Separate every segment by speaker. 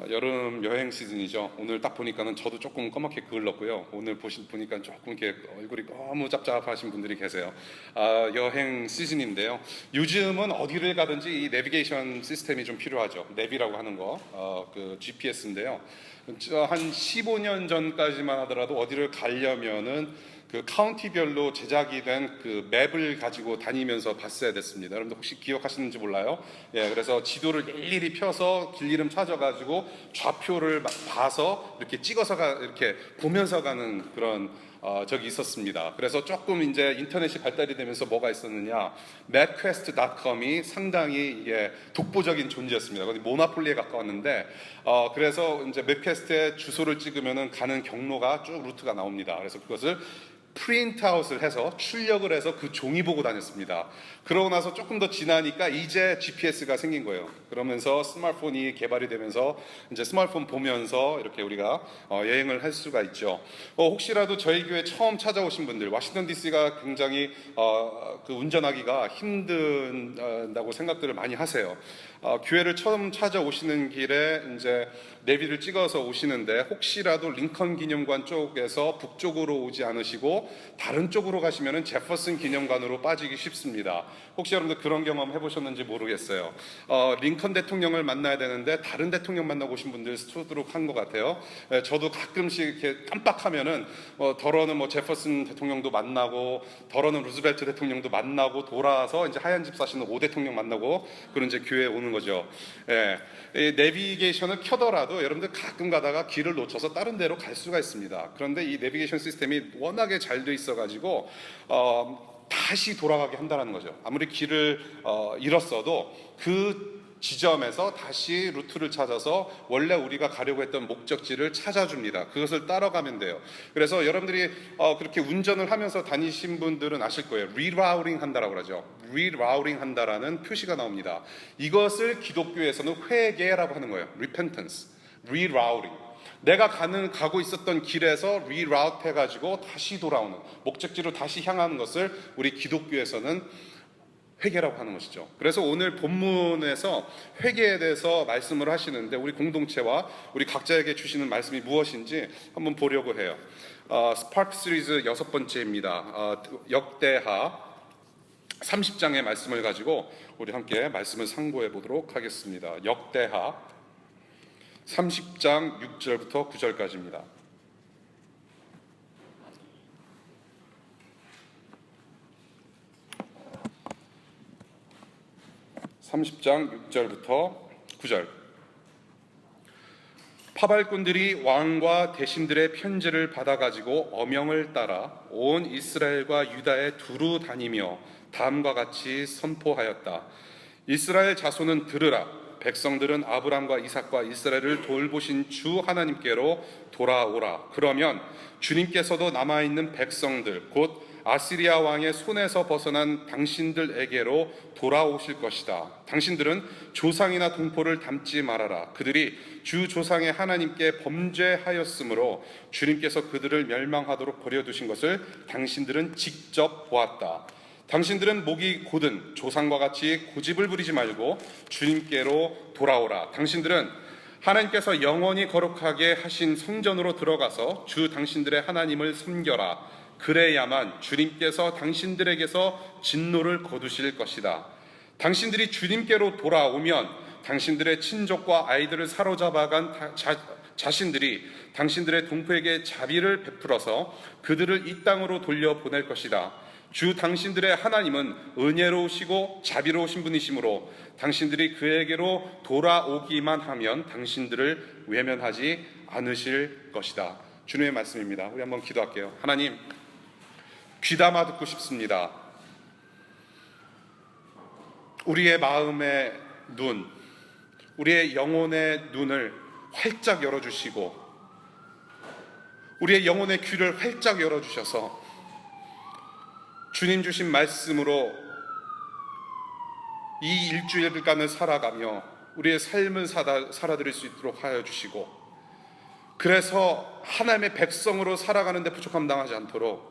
Speaker 1: 여름 여행 시즌이죠. 오늘 딱 보니까는 저도 조금 까맣게 그을렀고요. 오늘 보니까 조금 이렇게 얼굴이 너무 짭짭하신 분들이 계세요. 여행 시즌인데요. 요즘은 어디를 가든지 이 내비게이션 시스템이 좀 필요하죠. 내비라고 하는 거, 그 GPS인데요. 한 15년 전까지만 하더라도 어디를 가려면은 그 카운티별로 제작이 된 그 맵을 가지고 다니면서 봤어야 됐습니다. 여러분들 혹시 기억하시는지 몰라요? 예, 그래서 지도를 일일이 펴서 길 이름 찾아가지고 좌표를 막 봐서 이렇게 이렇게 보면서 가는 그런 적이 있었습니다. 그래서 조금 이제 인터넷이 발달이 되면서 뭐가 있었느냐, mapquest.com이 상당히 독보적인 존재였습니다. 거기 모나폴리에 가까웠는데, 그래서 이제 맵퀘스트에 주소를 찍으면은 가는 경로가 쭉 루트가 나옵니다. 그래서 그것을 프린트아웃을 해서 출력을 해서 그 종이 보고 다녔습니다. 그러고 나서 조금 더 지나니까 이제 GPS가 생긴 거예요. 그러면서 스마트폰이 개발이 되면서 이제 스마트폰 보면서 이렇게 우리가 여행을 할 수가 있죠. 혹시라도 저희 교회 처음 찾아오신 분들, 워싱턴 DC가 굉장히 그 운전하기가 힘든다고 생각들을 많이 하세요. 교회를 처음 찾아오시는 길에 이제 내비를 찍어서 오시는데 혹시라도 링컨 기념관 쪽에서 북쪽으로 오지 않으시고 다른 쪽으로 가시면은 제퍼슨 기념관으로 빠지기 쉽습니다. 혹시 여러분들 그런 경험 해보셨는지 모르겠어요. 링컨 대통령을 만나야 되는데 다른 대통령 만나고 오신 분들 수두룩한 것 같아요. 저도 가끔씩 이렇게 깜빡하면은 더러는 뭐 제퍼슨 대통령도 만나고 더러는 루즈벨트 대통령도 만나고 돌아와서 이제 하얀 집 사시는 오 대통령 만나고 그런 이제 교회에 오는 거죠. 이 내비게이션을 켜더라도 여러분들 가끔 가다가 길을 놓쳐서 다른 데로 갈 수가 있습니다. 그런데 이 내비게이션 시스템이 워낙에 잘 돼 있어가지고 다시 돌아가게 한다는 거죠. 아무리 길을 잃었어도 그 지점에서 다시 루트를 찾아서 원래 우리가 가려고 했던 목적지를 찾아줍니다. 그것을 따라가면 돼요. 그래서 여러분들이 그렇게 운전을 하면서 다니신 분들은 아실 거예요. 리라우팅 한다라고 그러죠. 리라우팅 한다라는 표시가 나옵니다. 이것을 기독교에서는 회개라고 하는 거예요. repentance, rerouting. 내가 가고 있었던 길에서 리라우트 해가지고 다시 돌아오는, 목적지로 다시 향하는 것을 우리 기독교에서는 회개라고 하는 것이죠. 그래서 오늘 본문에서 회개에 대해서 말씀을 하시는데 우리 공동체와 우리 각자에게 주시는 말씀이 무엇인지 한번 보려고 해요. 스파크 시리즈 6번째입니다. 역대하 30장의 말씀을 가지고 우리 함께 말씀을 상고해 보도록 하겠습니다. 역대하 30장 6절부터 9절까지입니다. 30장 6절부터 9절. 파발꾼들이 왕과 대신들의 편지를 받아가지고 어명을 따라 온 이스라엘과 유다에 두루 다니며 다음과 같이 선포하였다. 이스라엘 자손은 들으라. 백성들은 아브람과 이삭과 이스라엘을 돌보신 주 하나님께로 돌아오라. 그러면 주님께서도 남아있는 백성들 곧 아시리아 왕의 손에서 벗어난 당신들에게로 돌아오실 것이다. 당신들은 조상이나 동포를 닮지 말아라. 그들이 주 조상의 하나님께 범죄하였으므로 주님께서 그들을 멸망하도록 버려두신 것을 당신들은 직접 보았다. 당신들은 목이 곧은 조상과 같이 고집을 부리지 말고 주님께로 돌아오라. 당신들은 하나님께서 영원히 거룩하게 하신 성전으로 들어가서 주 당신들의 하나님을 섬겨라. 그래야만 주님께서 당신들에게서 진노를 거두실 것이다. 당신들이 주님께로 돌아오면 당신들의 친족과 아이들을 사로잡아간 자신들이 당신들의 동포에게 자비를 베풀어서 그들을 이 땅으로 돌려보낼 것이다. 주 당신들의 하나님은 은혜로우시고 자비로우신 분이시므로 당신들이 그에게로 돌아오기만 하면 당신들을 외면하지 않으실 것이다. 주님의 말씀입니다. 우리 한번 기도할게요. 하나님, 귀담아 듣고 싶습니다. 우리의 마음의 눈, 우리의 영혼의 눈을 활짝 열어주시고 우리의 영혼의 귀를 활짝 열어주셔서 주님 주신 말씀으로 이 일주일간을 살아가며 우리의 삶을 살아드릴 수 있도록 하여 주시고 그래서 하나님의 백성으로 살아가는데 부족함 당하지 않도록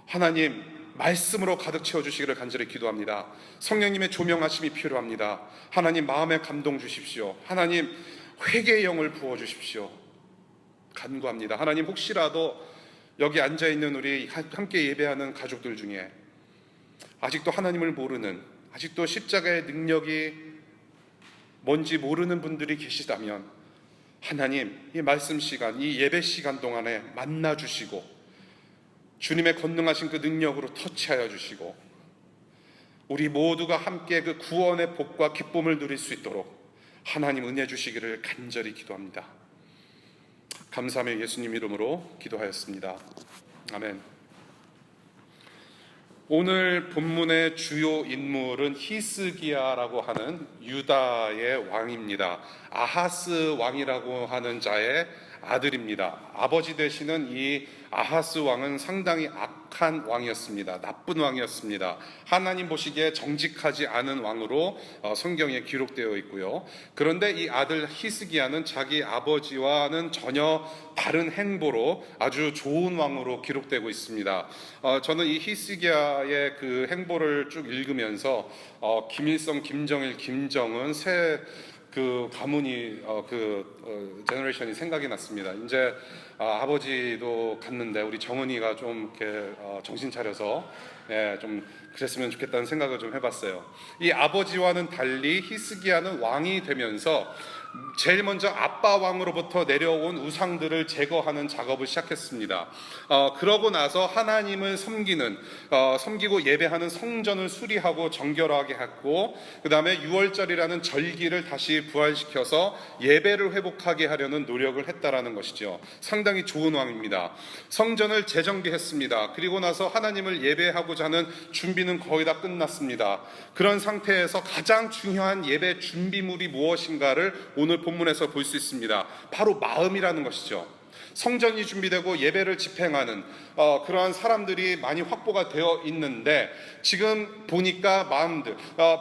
Speaker 1: 하나님 말씀으로 가득 채워주시기를 간절히 기도합니다. 성령님의 조명하심이 필요합니다. 하나님 마음에 감동 주십시오. 하나님 회개의 영을 부어주십시오. 간구합니다. 하나님, 혹시라도 여기 앉아있는 우리 함께 예배하는 가족들 중에 아직도 하나님을 모르는, 아직도 십자가의 능력이 뭔지 모르는 분들이 계시다면 하나님, 이 말씀 시간, 이 예배 시간 동안에 만나주시고 주님의 권능하신 그 능력으로 터치하여 주시고 우리 모두가 함께 그 구원의 복과 기쁨을 누릴 수 있도록 하나님 은혜 주시기를 간절히 기도합니다. 감사하며 예수님 이름으로 기도하였습니다. 아멘. 오늘 본문의 주요 인물은 히스기야라고 하는 유다의 왕입니다. 아하스 왕이라고 하는 자의 아들입니다. 아버지 되시는 이 아하스 왕은 상당히 악한 왕이었습니다. 나쁜 왕이었습니다. 하나님 보시기에 정직하지 않은 왕으로 성경에 기록되어 있고요. 그런데 이 아들 히스기야는 자기 아버지와는 전혀 다른 행보로 아주 좋은 왕으로 기록되고 있습니다. 저는 이 히스기야의 그 행보를 쭉 읽으면서 김일성, 김정일, 김정은 그 가문이 제너레이션이 생각이 났습니다. 이제 아버지도 갔는데 우리 정은이가 좀 이렇게 정신 차려서 좀 그랬으면 좋겠다는 생각을 좀 해봤어요. 이 아버지와는 달리 히스기야는 왕이 되면서 제일 먼저 아빠 왕으로부터 내려온 우상들을 제거하는 작업을 시작했습니다. 그러고 나서 하나님을 섬기고 예배하는 성전을 수리하고 정결하게 했고, 그 다음에 유월절이라는 절기를 다시 부활시켜서 예배를 회복하게 하려는 노력을 했다라는 것이죠. 상당히 좋은 왕입니다. 성전을 재정비했습니다. 그리고 나서 하나님을 예배하고자 하는 준비는 거의 다 끝났습니다. 그런 상태에서 가장 중요한 예배 준비물이 무엇인가를 오늘 본문에서 볼 수 있습니다. 바로 마음이라는 것이죠. 성전이 준비되고 예배를 집행하는 그러한 사람들이 많이 확보가 되어 있는데 지금 보니까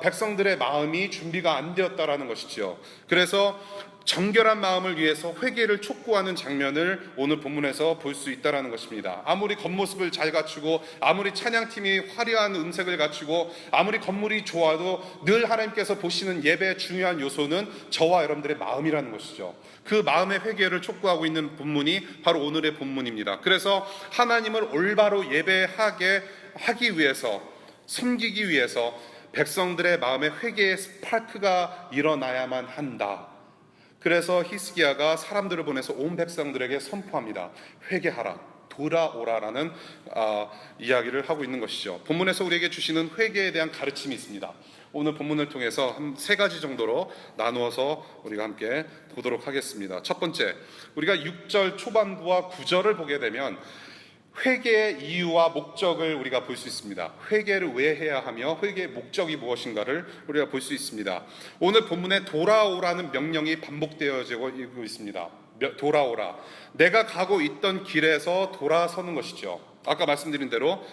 Speaker 1: 백성들의 마음이 준비가 안 되었다라는 것이죠. 그래서 정결한 마음을 위해서 회개를 촉구하는 장면을 오늘 본문에서 볼 수 있다는 것입니다. 아무리 겉모습을 잘 갖추고 아무리 찬양팀이 화려한 음색을 갖추고 아무리 건물이 좋아도 늘 하나님께서 보시는 예배의 중요한 요소는 저와 여러분들의 마음이라는 것이죠. 그 마음의 회개를 촉구하고 있는 본문이 바로 오늘의 본문입니다. 그래서 하나님을 올바로 예배하기 위해서, 섬기기 위해서 백성들의 마음의 회개의 스파크가 일어나야만 한다. 그래서 히스기야가 사람들을 보내서 온 백성들에게 선포합니다. 회개하라, 돌아오라라는 이야기를 하고 있는 것이죠. 본문에서 우리에게 주시는 회개에 대한 가르침이 있습니다. 오늘 본문을 통해서 한 3가지 정도로 나누어서 우리가 함께 보도록 하겠습니다. 첫 번째, 우리가 6절 초반부와 9절을 보게 되면 회개의 이유와 목적을 우리가 볼 수 있습니다. 회개를 왜 해야 하며 회개의 목적이 무엇인가를 우리가 볼 수 있습니다. 오늘 본문에 돌아오라는 명령이 반복되어지고 있습니다. 돌아오라. 내가 가고 있던 길에서 돌아서는 것이죠. 아까 말씀드린 대로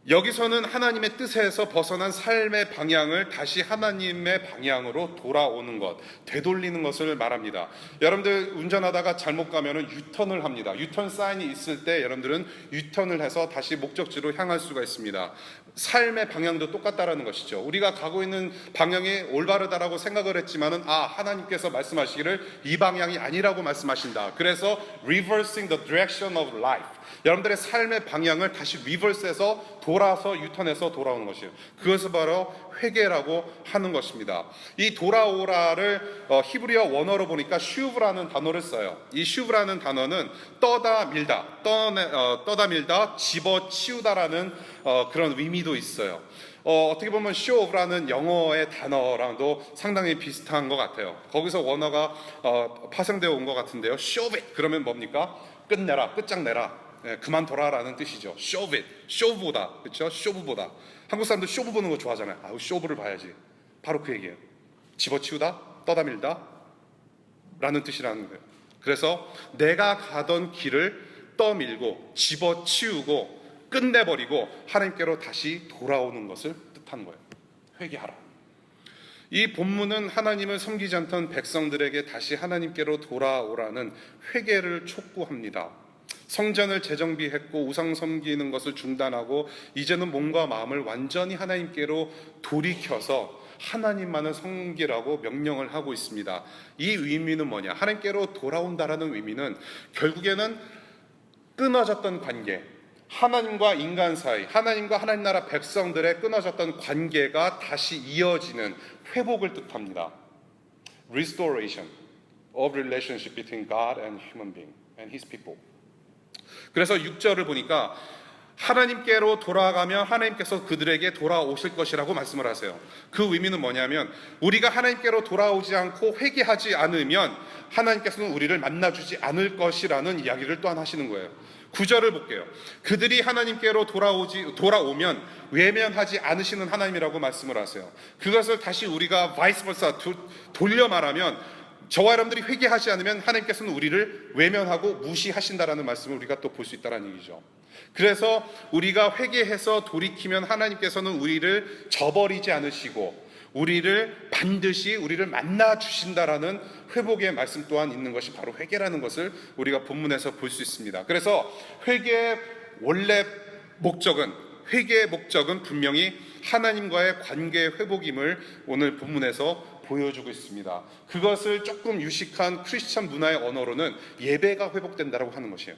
Speaker 1: 여기서는 하나님의 뜻에서 벗어난 삶의 방향을 다시 하나님의 방향으로 돌아오는 것, 되돌리는 것을 말합니다. 여러분들 운전하다가 잘못 가면은 유턴을 합니다. 유턴 사인이 있을 때 여러분들은 유턴을 해서 다시 목적지로 향할 수가 있습니다. 삶의 방향도 똑같다라는 것이죠. 우리가 가고 있는 방향이 올바르다라고 생각을 했지만은 하나님께서 말씀하시기를 이 방향이 아니라고 말씀하신다. 그래서 reversing the direction of life. 여러분들의 삶의 방향을 다시 리버스해서 돌아서 유턴해서 돌아오는 것이에요. 그것을 바로 회개라고 하는 것입니다. 이 돌아오라를 히브리어 원어로 보니까 슈브라는 단어를 써요. 이 슈브라는 단어는 떠다 밀다, 집어치우다라는 그런 의미도 있어요. 어떻게 보면 쇼라는 영어의 단어랑도 상당히 비슷한 것 같아요. 거기서 원어가 파생되어 온 것 같은데요. shove it 그러면 뭡니까? 끝내라, 끝장내라. 그만둬라라는 뜻이죠. shove it, 쇼보다, 그렇죠? 쇼부보다. 한국 사람들 쇼부 보는 거 좋아하잖아요. 쇼부를 봐야지. 바로 그 얘기예요. 집어치우다, 떠다밀다 라는 뜻이라는 거예요. 그래서 내가 가던 길을 떠밀고 집어치우고 끝내버리고 하나님께로 다시 돌아오는 것을 뜻하는 거예요. 회개하라. 이 본문은 하나님을 섬기지 않던 백성들에게 다시 하나님께로 돌아오라는 회개를 촉구합니다. 성전을 재정비했고 우상 섬기는 것을 중단하고 이제는 몸과 마음을 완전히 하나님께로 돌이켜서 하나님만을 섬기라고 명령을 하고 있습니다. 이 의미는 뭐냐? 하나님께로 돌아온다라는 의미는 결국에는 끊어졌던 관계, 하나님과 인간 사이, 하나님과 하나님 나라 백성들의 끊어졌던 관계가 다시 이어지는 회복을 뜻합니다. Restoration of relationship between God and human being and His people. 그래서 6절을 보니까 하나님께로 돌아가면 하나님께서 그들에게 돌아오실 것이라고 말씀을 하세요. 그 의미는 뭐냐면 우리가 하나님께로 돌아오지 않고 회개하지 않으면 하나님께서는 우리를 만나주지 않을 것이라는 이야기를 또한 하시는 거예요. 9절을 볼게요. 그들이 하나님께로 돌아오면 외면하지 않으시는 하나님이라고 말씀을 하세요. 그것을 다시 우리가 vice versa 돌려 말하면 저와 여러분들이 회개하지 않으면 하나님께서는 우리를 외면하고 무시하신다라는 말씀을 우리가 또 볼 수 있다는 얘기죠. 그래서 우리가 회개해서 돌이키면 하나님께서는 우리를 저버리지 않으시고 우리를 반드시 우리를 만나 주신다라는 회복의 말씀 또한 있는 것이 바로 회개라는 것을 우리가 본문에서 볼 수 있습니다. 그래서 회개의 원래 목적은 회개의 목적은 분명히 하나님과의 관계의 회복임을 오늘 본문에서 보여주고 있습니다. 그것을 조금 유식한 크리스천 문화의 언어로는 예배가 회복된다라고 하는 것이에요.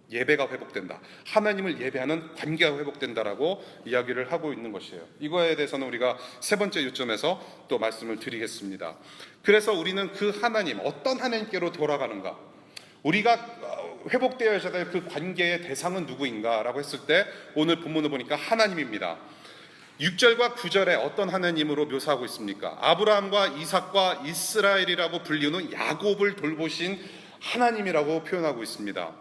Speaker 1: 예배가 회복된다. 하나님을 예배하는 관계가 회복된다라고 이야기를 하고 있는 것이에요. 이거에 대해서는 우리가 세 번째 요점에서 또 말씀을 드리겠습니다. 그래서 우리는 그 하나님, 어떤 하나님께로 돌아가는가? 우리가 회복되어야 될 그 관계의 대상은 누구인가라고 했을 때 오늘 본문을 보니까 하나님입니다. 6절과 9절에 어떤 하나님으로 묘사하고 있습니까? 아브라함과 이삭과 이스라엘이라고 불리는 야곱을 돌보신 하나님이라고 표현하고 있습니다.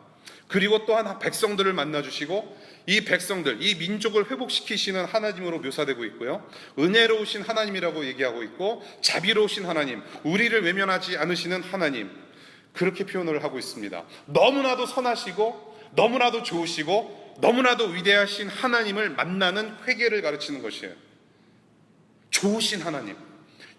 Speaker 1: 그리고 또한 백성들을 만나주시고 이 백성들, 이 민족을 회복시키시는 하나님으로 묘사되고 있고요. 은혜로우신 하나님이라고 얘기하고 있고 자비로우신 하나님, 우리를 외면하지 않으시는 하나님, 그렇게 표현을 하고 있습니다. 너무나도 선하시고 너무나도 좋으시고 너무나도 위대하신 하나님을 만나는 회개를 가르치는 것이에요. 좋으신 하나님,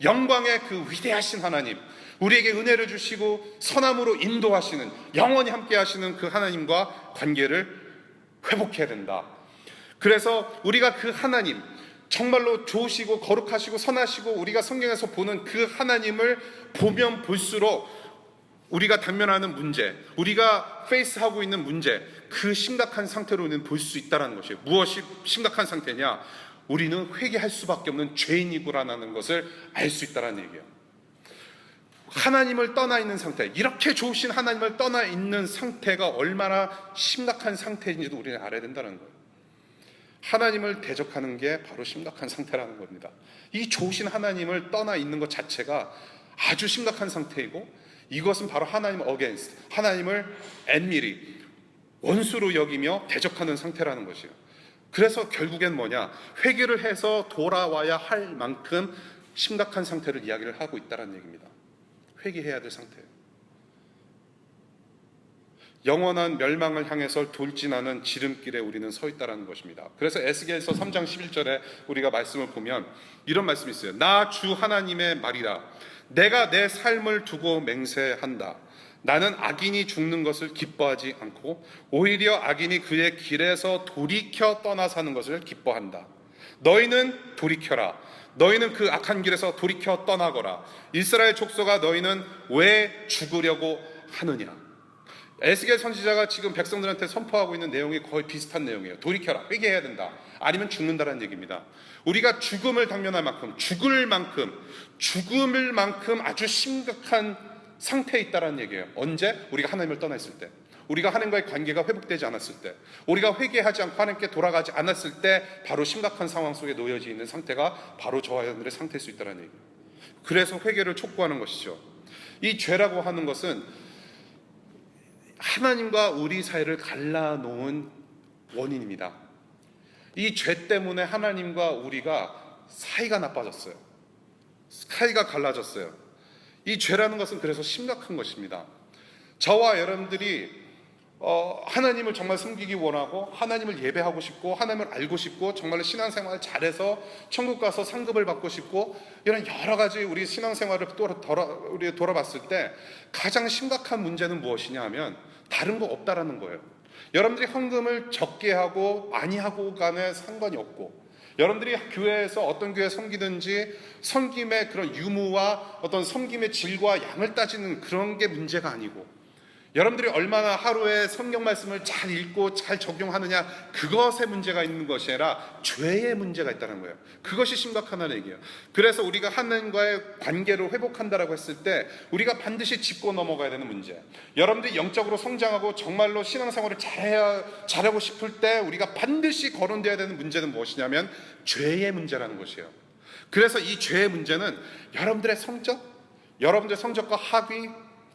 Speaker 1: 영광의 그 위대하신 하나님, 우리에게 은혜를 주시고 선함으로 인도하시는, 영원히 함께 하시는 그 하나님과 관계를 회복해야 된다. 그래서 우리가 그 하나님, 정말로 좋으시고 거룩하시고 선하시고 우리가 성경에서 보는 그 하나님을 보면 볼수록 우리가 당면하는 문제, 우리가 페이스하고 있는 문제, 그 심각한 상태로는 볼 수 있다는 것이에요. 무엇이 심각한 상태냐? 우리는 회개할 수밖에 없는 죄인이구라는 것을 알 수 있다는 얘기예요. 하나님을 떠나 있는 상태, 이렇게 좋으신 하나님을 떠나 있는 상태가 얼마나 심각한 상태인지도 우리는 알아야 된다는 거예요. 하나님을 대적하는 게 바로 심각한 상태라는 겁니다. 이 좋으신 하나님을 떠나 있는 것 자체가 아주 심각한 상태이고 이것은 바로 하나님 against, 하나님을 enmity, 원수로 여기며 대적하는 상태라는 것이에요. 그래서 결국엔 뭐냐? 회개를 해서 돌아와야 할 만큼 심각한 상태를 이야기를 하고 있다는 얘기입니다. 회개해야 될 상태예요. 영원한 멸망을 향해서 돌진하는 지름길에 우리는 서 있다는 것입니다. 그래서 에스겔서 3장 11절에 우리가 말씀을 보면 이런 말씀이 있어요. 나 주 하나님의 말이라. 내가 내 삶을 두고 맹세한다. 나는 악인이 죽는 것을 기뻐하지 않고 오히려 악인이 그의 길에서 돌이켜 떠나 사는 것을 기뻐한다. 너희는 돌이켜라. 너희는 그 악한 길에서 돌이켜 떠나거라. 이스라엘 족속아, 너희는 왜 죽으려고 하느냐? 에스겔 선지자가 지금 백성들한테 선포하고 있는 내용이 거의 비슷한 내용이에요. 돌이켜라, 회개해야 된다, 아니면 죽는다는 얘기입니다. 우리가 죽음을 당면할 만큼, 죽을 만큼 아주 심각한 상태에 있다는 얘기예요. 언제? 우리가 하나님을 떠나 있을 때, 우리가 하나님과의 관계가 회복되지 않았을 때, 우리가 회개하지 않고 하나님께 돌아가지 않았을 때 바로 심각한 상황 속에 놓여져 있는 상태가 바로 저와 여러분들의 상태일 수 있다는 얘기예요. 그래서 회개를 촉구하는 것이죠. 이 죄라고 하는 것은 하나님과 우리 사이를 갈라놓은 원인입니다. 이 죄 때문에 하나님과 우리가 사이가 나빠졌어요. 사이가 갈라졌어요. 이 죄라는 것은 그래서 심각한 것입니다. 저와 여러분들이 하나님을 정말 섬기기 원하고 하나님을 예배하고 싶고 하나님을 알고 싶고 정말로 신앙생활을 잘해서 천국 가서 상급을 받고 싶고 이런 여러 가지 우리 신앙생활을 우리 돌아봤을 때 가장 심각한 문제는 무엇이냐 하면 다른 거 없다라는 거예요. 여러분들이 헌금을 적게 하고 많이 하고 간에 상관이 없고 여러분들이 교회에서 어떤 교회 섬기든지 섬김의 그런 유무와 어떤 섬김의 질과 양을 따지는 그런 게 문제가 아니고, 여러분들이 얼마나 하루에 성경 말씀을 잘 읽고 잘 적용하느냐, 그것에 문제가 있는 것이 아니라 죄의 문제가 있다는 거예요. 그것이 심각하다는 얘기예요. 그래서 우리가 하나님과의 관계를 회복한다라고 했을 때 우리가 반드시 짚고 넘어가야 되는 문제, 여러분들이 영적으로 성장하고 정말로 신앙생활을 잘하고 싶을 때 우리가 반드시 거론되어야 되는 문제는 무엇이냐면 죄의 문제라는 것이에요. 그래서 이 죄의 문제는 여러분들의 성적, 여러분들의 성적과 학위,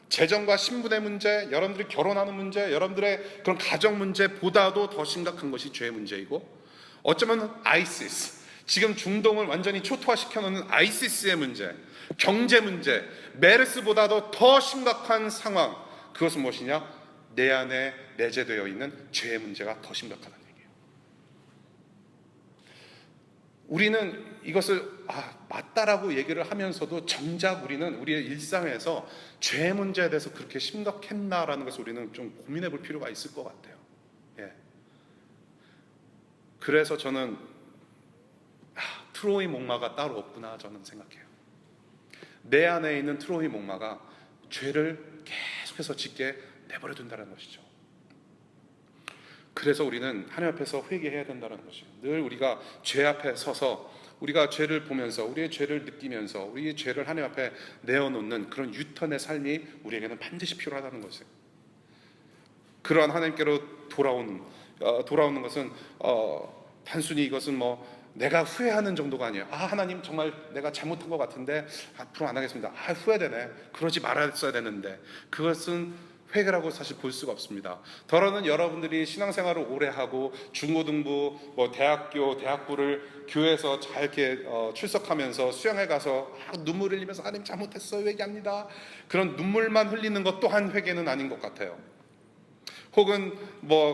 Speaker 1: 재정과 신분의 문제, 여러분들이 결혼하는 문제, 여러분들의 그런 가정 문제보다도 더 심각한 것이 죄의 문제이고, 어쩌면 아이시스, 지금 중동을 완전히 초토화시켜 놓는 아이시스의 문제, 경제 문제, 메르스보다도 더 심각한 상황, 그것은 무엇이냐? 내 안에 내재되어 있는 죄의 문제가 더 심각하다는 얘기예요. 우리는 이것을 맞다라고 얘기를 하면서도 정작 우리는 우리의 일상에서 죄 문제에 대해서 그렇게 심각했나라는 것을 우리는 좀 고민해 볼 필요가 있을 것 같아요. 예. 그래서 저는 트로이 목마가 따로 없구나 저는 생각해요. 내 안에 있는 트로이 목마가 죄를 계속해서 짓게 내버려 둔다는 것이죠. 그래서 우리는 하나님 앞에서 회개해야 된다는 것이죠. 늘 우리가 죄 앞에 서서 우리가 죄를 보면서 우리의 죄를 느끼면서 우리의 죄를 하나님 앞에 내어놓는 그런 유턴의 삶이 우리에게는 반드시 필요하다는 것이에요. 그러한 하나님께로 돌아오는 것은 단순히 이것은 내가 후회하는 정도가 아니에요. 하나님 정말 내가 잘못한 것 같은데 앞으로 안 하겠습니다. 후회되네. 그러지 말았어야 되는데. 그것은 회개라고 사실 볼 수가 없습니다. 더러는 여러분들이 신앙생활을 오래 하고 중고등부, 대학부를 교회에서 잘 이렇게 출석하면서 수양회 가서 눈물 흘리면서 하나님 잘못했어요 회개합니다. 그런 눈물만 흘리는 것 또한 회개는 아닌 것 같아요. 혹은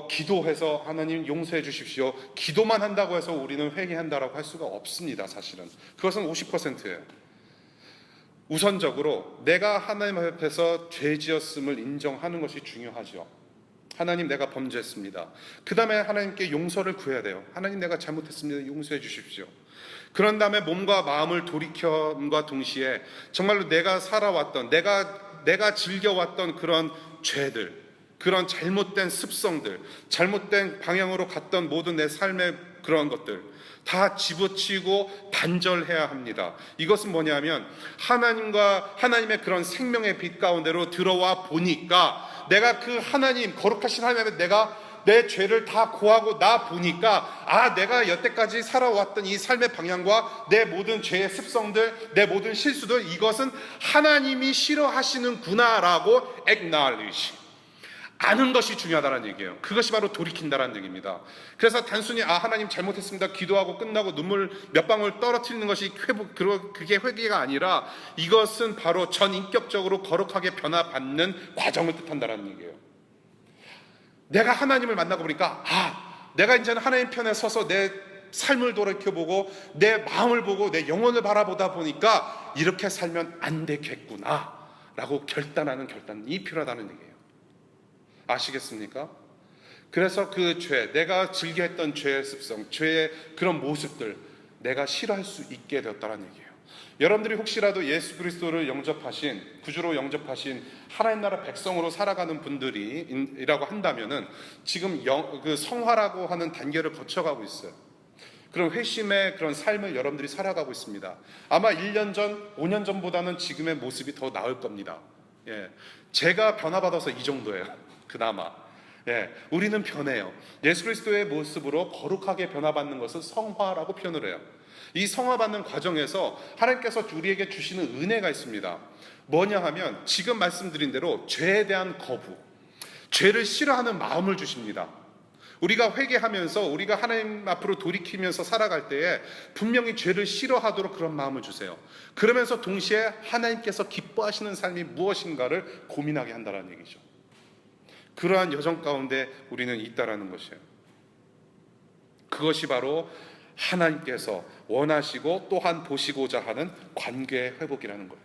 Speaker 1: 기도해서 하나님 용서해 주십시오, 기도만 한다고 해서 우리는 회개한다라고 할 수가 없습니다. 사실은 그것은 50%예요. 우선적으로 내가 하나님 앞에서 죄 지었음을 인정하는 것이 중요하죠. 하나님 내가 범죄했습니다. 그 다음에 하나님께 용서를 구해야 돼요. 하나님 내가 잘못했습니다. 용서해 주십시오. 그런 다음에 몸과 마음을 돌이켜음과 동시에 정말로 내가 살아왔던 내가 즐겨왔던 그런 죄들, 그런 잘못된 습성들, 잘못된 방향으로 갔던 모든 내 삶의 그런 것들 다 집어치우고 단절해야 합니다. 이것은 뭐냐면 하나님의 그런 생명의 빛 가운데로 들어와 보니까 내가 그 하나님, 거룩하신 하나님 앞에 내가 내 죄를 다 고하고 나 보니까 내가 여태까지 살아왔던 이 삶의 방향과 내 모든 죄의 습성들, 내 모든 실수들, 이것은 하나님이 싫어하시는구나 라고 acknowledge, 아는 것이 중요하다는 얘기예요. 그것이 바로 돌이킨다는 얘기입니다. 그래서 단순히 하나님 잘못했습니다 기도하고 끝나고 눈물 몇 방울 떨어뜨리는 것이 그게 회개가 아니라 이것은 바로 전인격적으로 거룩하게 변화받는 과정을 뜻한다는 얘기예요. 내가 하나님을 만나고 보니까 내가 이제는 하나님 편에 서서 내 삶을 돌이켜보고 내 마음을 보고 내 영혼을 바라보다 보니까 이렇게 살면 안 되겠구나 라고 결단이 필요하다는 얘기예요. 아시겠습니까? 그래서 그 죄, 내가 즐겨했던 죄의 습성, 죄의 그런 모습들 내가 싫어할 수 있게 되었다는 얘기예요. 여러분들이 혹시라도 예수 그리스도를 구주로 영접하신 하나님 나라 백성으로 살아가는 분들이라고 한다면은 지금 그 성화라고 하는 단계를 거쳐가고 있어요. 그런 회심의 그런 삶을 여러분들이 살아가고 있습니다. 아마 1년 전, 5년 전보다는 지금의 모습이 더 나을 겁니다. 제가 변화받아서 이 정도예요. 그나마 우리는 변해요. 예수 그리스도의 모습으로 거룩하게 변화받는 것을 성화라고 표현을 해요. 이 성화받는 과정에서 하나님께서 우리에게 주시는 은혜가 있습니다. 뭐냐 하면 지금 말씀드린 대로 죄에 대한 거부, 죄를 싫어하는 마음을 주십니다. 우리가 회개하면서 우리가 하나님 앞으로 돌이키면서 살아갈 때에 분명히 죄를 싫어하도록 그런 마음을 주세요. 그러면서 동시에 하나님께서 기뻐하시는 삶이 무엇인가를 고민하게 한다는 얘기죠. 그러한 여정 가운데 우리는 있다라는 것이에요. 그것이 바로 하나님께서 원하시고 또한 보시고자 하는 관계의 회복이라는 거예요.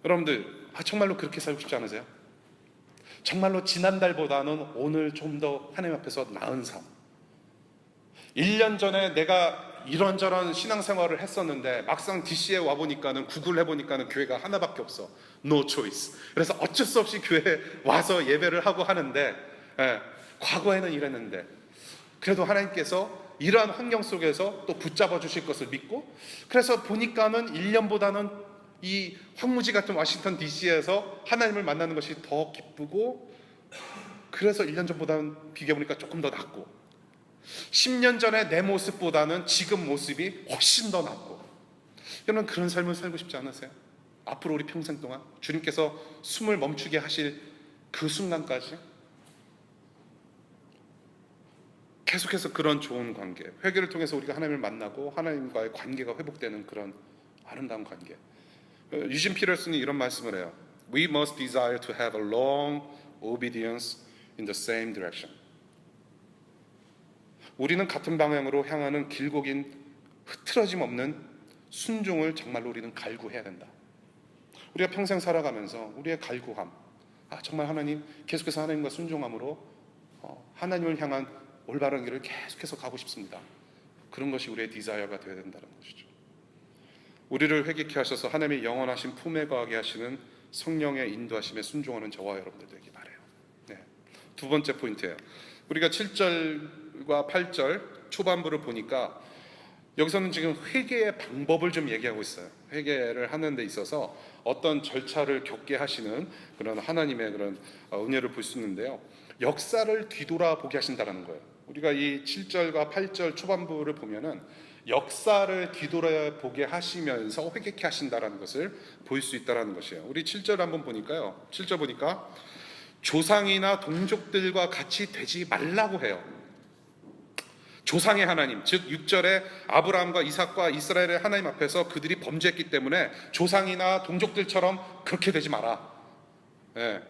Speaker 1: 여러분들 정말로 그렇게 살고 싶지 않으세요? 정말로 지난달보다는 오늘 좀 더 하나님 앞에서 나은 삶, 1년 전에 내가 이런저런 신앙생활을 했었는데 막상 DC에 와보니까는 구글 해보니까는 교회가 하나밖에 없어. No choice. 그래서 어쩔 수 없이 교회에 와서 예배를 하고 하는데, 과거에는 이랬는데 그래도 하나님께서 이러한 환경 속에서 또 붙잡아 주실 것을 믿고, 그래서 보니까는 1년보다는 이 황무지 같은 워싱턴 DC에서 하나님을 만나는 것이 더 기쁘고, 그래서 1년 전보다는 비교해보니까 조금 더 낫고, 10년 전에 내 모습보다는 지금 모습이 훨씬 더 낫고. 여러분, 그런 삶을 살고 싶지 않으세요? 앞으로 우리 평생 동안 주님께서 숨을 멈추게 하실 그 순간까지 계속해서 그런 좋은 관계, 회개를 통해서 우리가 하나님을 만나고 하나님과의 관계가 회복되는 그런 아름다운 관계. 유진 피터슨이 이런 말씀을 해요. We must desire to have a long obedience in the same direction. 우리는 같은 방향으로 향하는 길고 긴 흐트러짐 없는 순종을 정말로 우리는 갈구해야 된다. 우리가 평생 살아가면서 우리의 갈구함, 정말 하나님, 계속해서 하나님과 순종함으로 하나님을 향한 올바른 길을 계속해서 가고 싶습니다. 그런 것이 우리의 디자이어가 되어야 된다는 것이죠. 우리를 회개케 하셔서 하나님의 영원하신 품에 거하게 하시는 성령의 인도하심에 순종하는 저와 여러분들 되기 바라요. 네. 두 번째 포인트예요. 우리가 7절과 8절 초반부를 보니까 여기서는 지금 회개의 방법을 좀 얘기하고 있어요. 회개를 하는 데 있어서 어떤 절차를 겪게 하시는 그런 하나님의 그런 은혜를 볼 수 있는데요. 역사를 뒤돌아보게 하신다는 거예요. 우리가 이 7절과 8절 초반부를 보면은 역사를 뒤돌아보게 하시면서 회개케 하신다는 것을 볼 수 있다는 것이에요. 우리 7절 한번 보니까요. 7절 보니까 조상이나 동족들과 같이 되지 말라고 해요. 조상의 하나님, 즉 6절에 아브라함과 이삭과 이스라엘의 하나님 앞에서 그들이 범죄했기 때문에 조상이나 동족들처럼 그렇게 되지 마라. 예.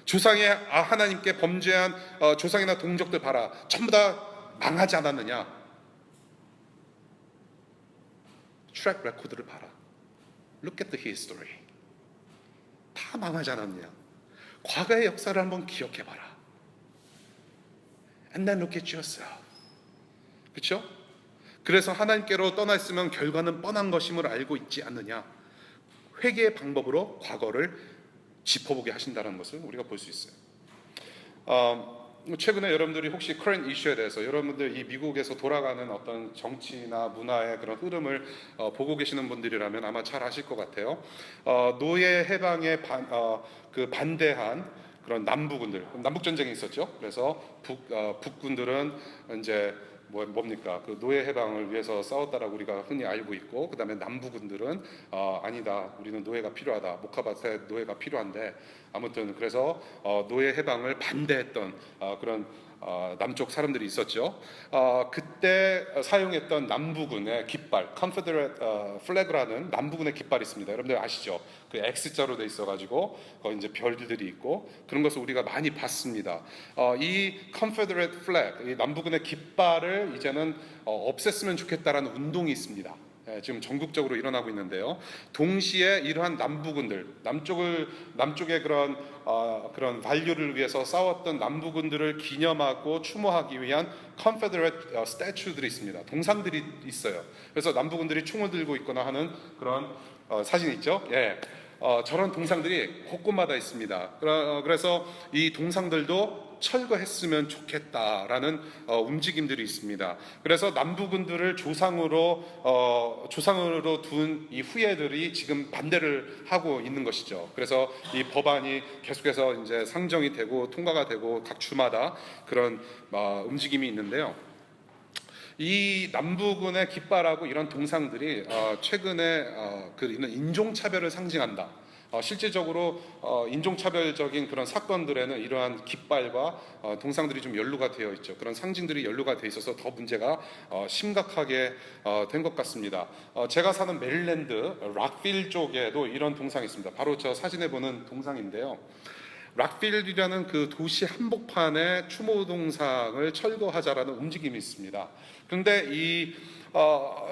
Speaker 1: 조상의 하나님께 범죄한 조상이나 동족들 봐라. 전부 다 망하지 않았느냐. 트랙 레코드를 봐라. Look at the history. 다 망하지 않았느냐. 과거의 역사를 한번 기억해봐라. And then look at yourself. 그렇죠? 그래서 하나님께로 떠나 있으면 결과는 뻔한 것임을 알고 있지 않느냐. 회개의 방법으로 과거를 짚어보게 하신다는 것을 우리가 볼 수 있어요. 최근에 여러분들이 혹시 current issue에 대해서 여러분들 이 미국에서 돌아가는 어떤 정치나 문화의 그런 흐름을 보고 계시는 분들이라면 아마 잘 아실 것 같아요. 노예 해방에 반대한 그런 남부군들, 남북 전쟁이 있었죠. 그래서 북군들은 이제 뭡니까? 그 노예 해방을 위해서 싸웠다라고 우리가 흔히 알고 있고, 그 다음에 남부군들은 아니다, 우리는 노예가 필요하다, 모카밭에 노예가 필요한데, 아무튼 그래서 노예 해방을 반대했던 그런 남쪽 사람들이 있었죠. 그때 사용했던 남부군의 깃발, Confederate Flag라는 남부군의 깃발이 있습니다. 여러분들 아시죠? 그 X자로 돼 있어가지고 거기 이제 별들이 있고 그런 것을 우리가 많이 봤습니다. 이 Confederate Flag, 이 남부군의 깃발을 이제는 없앴으면 좋겠다라는 운동이 있습니다. 지금 전국적으로 일어나고 있는데요. 동시에 이러한 남부군들, 남쪽의 그런 반류를 위해서 싸웠던 남부군들을 기념하고 추모하기 위한 Confederate statue들이 있습니다. 동상들이 있어요. 그래서 남부군들이 총을 들고 있거나 하는 그런 사진 있죠? 예. 저런 동상들이 곳곳마다 있습니다. 그래서 이 동상들도 철거했으면 좋겠다라는 움직임들이 있습니다. 그래서 남부군들을 조상으로 둔 이 후예들이 지금 반대를 하고 있는 것이죠. 그래서 이 법안이 계속해서 이제 상정이 되고 통과가 되고 각 주마다 그런 움직임이 있는데요. 이 남부군의 깃발하고 이런 동상들이 최근에 이런 인종차별을 상징한다. 실질적으로 인종차별적인 그런 사건들에는 이러한 깃발과 동상들이 좀 연루가 되어 있죠. 그런 상징들이 연루가 되어 있어서 더 문제가 심각하게 된 것 같습니다. 제가 사는 메릴랜드 락필 쪽에도 이런 동상이 있습니다. 바로 저 사진에 보는 동상인데요. 락필이라는 그 도시 한복판에 추모 동상을 철거하자라는 움직임이 있습니다. 그런데 이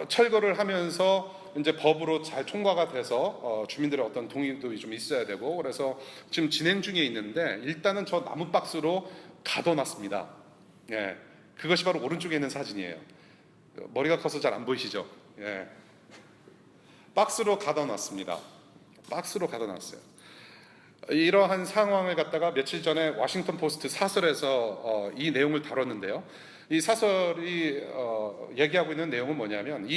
Speaker 1: 철거를 하면서 이제 법으로 잘 통과가 돼서 주민들의 어떤 동의도 좀 있어야 되고, 그래서 지금 진행 중에 있는데 일단은 저 나무 박스로 가둬놨습니다. 예, 그것이 바로 오른쪽에 있는 사진이에요. 머리가 커서 잘 안 보이시죠? 예. 박스로 가둬놨습니다. 박스로 가둬놨어요. 이러한 상황을 갖다가 며칠 전에 워싱턴 포스트 사설에서 이 내용을 다뤘는데요. 이 사설이 얘기하고 있는 내용은 뭐냐면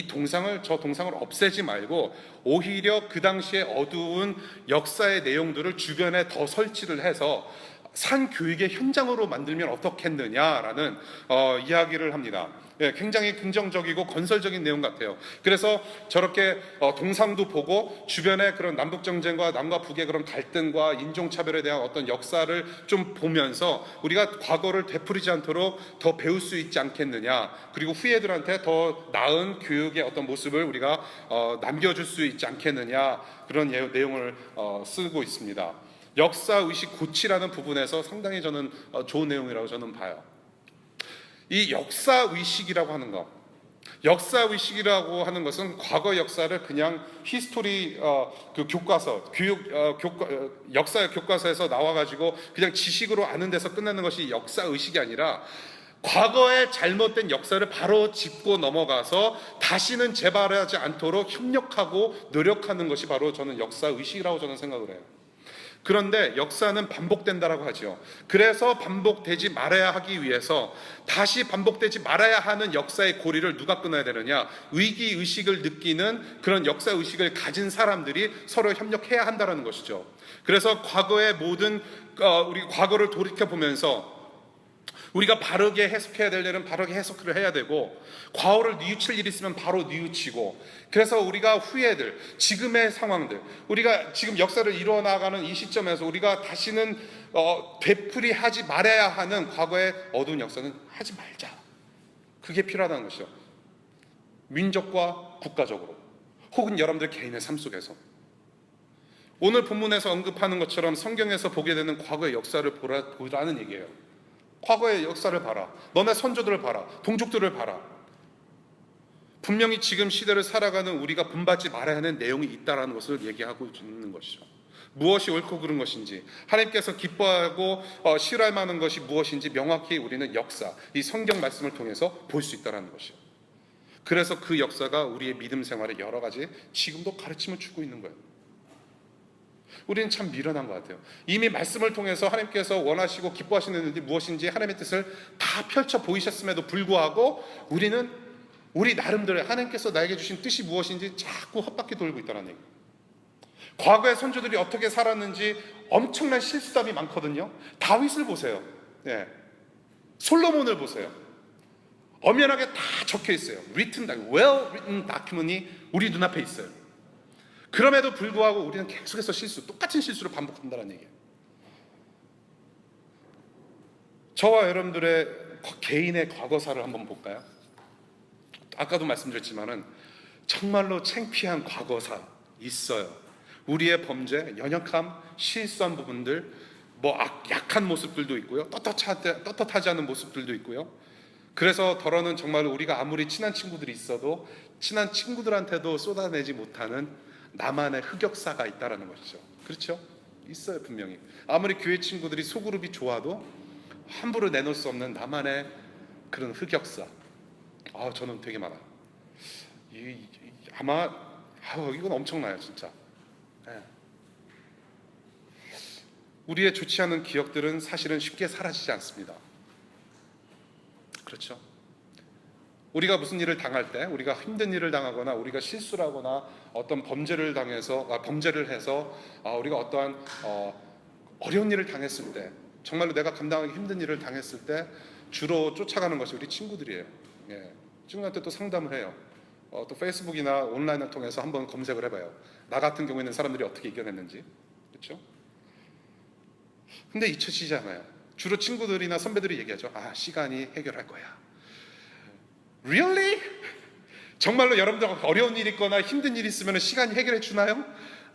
Speaker 1: 저 동상을 없애지 말고 오히려 그 당시에 어두운 역사의 내용들을 주변에 더 설치를 해서 산교육의 현장으로 만들면 어떻겠느냐라는 이야기를 합니다. 예, 굉장히 긍정적이고 건설적인 내용 같아요. 그래서 저렇게 동상도 보고 주변의 그런 남북 정쟁과 남과 북의 그런 갈등과 인종차별에 대한 어떤 역사를 좀 보면서 우리가 과거를 되풀이지 않도록 더 배울 수 있지 않겠느냐, 그리고 후예들한테 더 나은 교육의 어떤 모습을 우리가 남겨줄 수 있지 않겠느냐, 그런 내용을 쓰고 있습니다. 역사의식 고치라는 부분에서 상당히 저는 좋은 내용이라고 저는 봐요. 이 역사의식이라고 하는 것, 역사의식이라고 하는 것은 과거 역사를 그냥 히스토리 그 교과서, 역사 교과서에서 나와가지고 그냥 지식으로 아는 데서 끝나는 것이 역사의식이 아니라 과거의 잘못된 역사를 바로 짚고 넘어가서 다시는 재발하지 않도록 협력하고 노력하는 것이 바로 저는 역사의식이라고 저는 생각을 해요. 그런데 역사는 반복된다라고 하죠. 그래서 반복되지 말아야 하기 위해서 다시 반복되지 말아야 하는 역사의 고리를 누가 끊어야 되느냐? 위기의식을 느끼는 그런 역사의식을 가진 사람들이 서로 협력해야 한다는 것이죠. 그래서 과거의 모든 우리 과거를 돌이켜보면서 우리가 바르게 해석해야 될 일은 바르게 해석을 해야 되고, 과오를 뉘우칠 일이 있으면 바로 뉘우치고, 그래서 우리가 후예들, 지금의 상황들, 우리가 지금 역사를 이루어 나가는 이 시점에서 우리가 다시는 되풀이하지 말아야 하는 과거의 어두운 역사는 하지 말자. 그게 필요하다는 것이죠. 민족과 국가적으로, 혹은 여러분들 개인의 삶 속에서. 오늘 본문에서 언급하는 것처럼 성경에서 보게 되는 과거의 역사를 보라는 얘기예요. 과거의 역사를 봐라. 너네 선조들을 봐라. 동족들을 봐라. 분명히 지금 시대를 살아가는 우리가 본받지 말아야 하는 내용이 있다는 것을 얘기하고 있는 것이죠. 무엇이 옳고 그른 것인지, 하나님께서 기뻐하고 싫어할 만한 것이 무엇인지 명확히 우리는 역사, 이 성경 말씀을 통해서 볼 수 있다는 것이죠. 그래서 그 역사가 우리의 믿음 생활에 여러 가지 지금도 가르침을 주고 있는 거예요. 우리는 참 미련한 것 같아요. 이미 말씀을 통해서 하나님께서 원하시고 기뻐하시는 일이 무엇인지 하나님의 뜻을 다 펼쳐 보이셨음에도 불구하고 우리는 우리 나름대로 하나님께서 나에게 주신 뜻이 무엇인지 자꾸 헛바퀴 돌고 있다는 얘기예요. 과거의 선조들이 어떻게 살았는지 엄청난 실수담이 많거든요. 다윗을 보세요. 예. 솔로몬을 보세요. 엄연하게 다 적혀 있어요. well written document이 우리 눈앞에 있어요. 그럼에도 불구하고 우리는 계속해서 똑같은 실수를 반복한다는 얘기예요. 저와 여러분들의 개인의 과거사를 한번 볼까요? 아까도 말씀드렸지만은 정말로 창피한 과거사 있어요. 우리의 범죄, 연약함, 실수한 부분들, 약한 모습들도 있고요. 떳떳하지 않은 모습들도 있고요. 그래서 더러는 정말 우리가 아무리 친한 친구들이 있어도 친한 친구들한테도 쏟아내지 못하는 나만의 흑역사가 있다라는 것이죠. 그렇죠? 있어요, 분명히. 아무리 교회 친구들이 소그룹이 좋아도 함부로 내놓을 수 없는 나만의 그런 흑역사. 저는 되게 많아요. 이건 엄청나요, 진짜. 네. 우리의 좋지 않은 기억들은 사실은 쉽게 사라지지 않습니다. 그렇죠? 우리가 무슨 일을 당할 때, 우리가 힘든 일을 당하거나 우리가 실수를 하거나 어떤 범죄를 해서 우리가 어떠한 어려운 일을 당했을 때, 정말로 내가 감당하기 힘든 일을 당했을 때 주로 쫓아가는 것이 우리 친구들이에요. 예. 친구한테 또 상담을 해요. 또 페이스북이나 온라인을 통해서 한번 검색을 해봐요. 나 같은 경우에는 사람들이 어떻게 이겨냈는지. 그렇죠? 근데 잊혀지지 않아요. 주로 친구들이나 선배들이 얘기하죠. 시간이 해결할 거야. Really? 정말로 여러분들 어려운 일 있거나 힘든 일 있으면 시간이 해결해 주나요?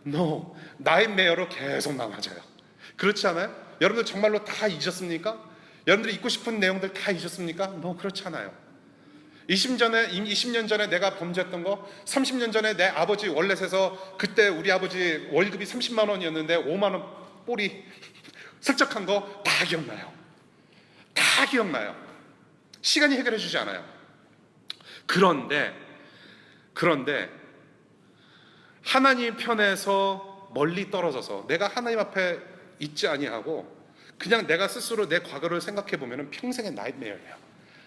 Speaker 1: No. 나잇메어로 계속 남아져요. 그렇지 않아요? 여러분들 정말로 다 잊었습니까? 여러분들이 잊고 싶은 내용들 다 잊었습니까? No, 그렇지 않아요. 20년 전에 내가 범죄했던 거, 30년 전에 내 아버지 월렛에서 그때 우리 아버지 월급이 30만 원이었는데 5만 원 뽀리 슬쩍한 거 다 기억나요. 다 기억나요. 시간이 해결해 주지 않아요. 그런데 하나님 편에서 멀리 떨어져서 내가 하나님 앞에 있지 아니하고 그냥 내가 스스로 내 과거를 생각해 보면은 평생의 나이트메어예요.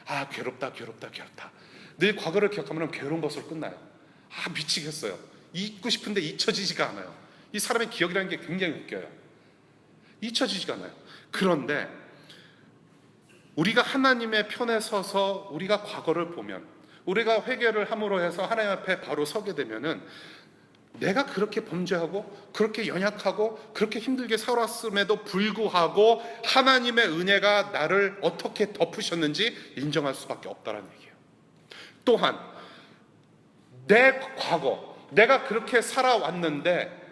Speaker 1: 아, 괴롭다. 늘 과거를 기억하면 괴로운 것으로 끝나요. 아, 미치겠어요. 잊고 싶은데 잊혀지지가 않아요. 이 사람의 기억이라는 게 굉장히 웃겨요. 잊혀지지가 않아요. 그런데 우리가 하나님의 편에 서서 우리가 과거를 보면, 우리가 회개를 함으로 해서 하나님 앞에 바로 서게 되면은 내가 그렇게 범죄하고 그렇게 연약하고 그렇게 힘들게 살았음에도 불구하고 하나님의 은혜가 나를 어떻게 덮으셨는지 인정할 수밖에 없다는 얘기예요. 또한 내 과거, 내가 그렇게 살아왔는데,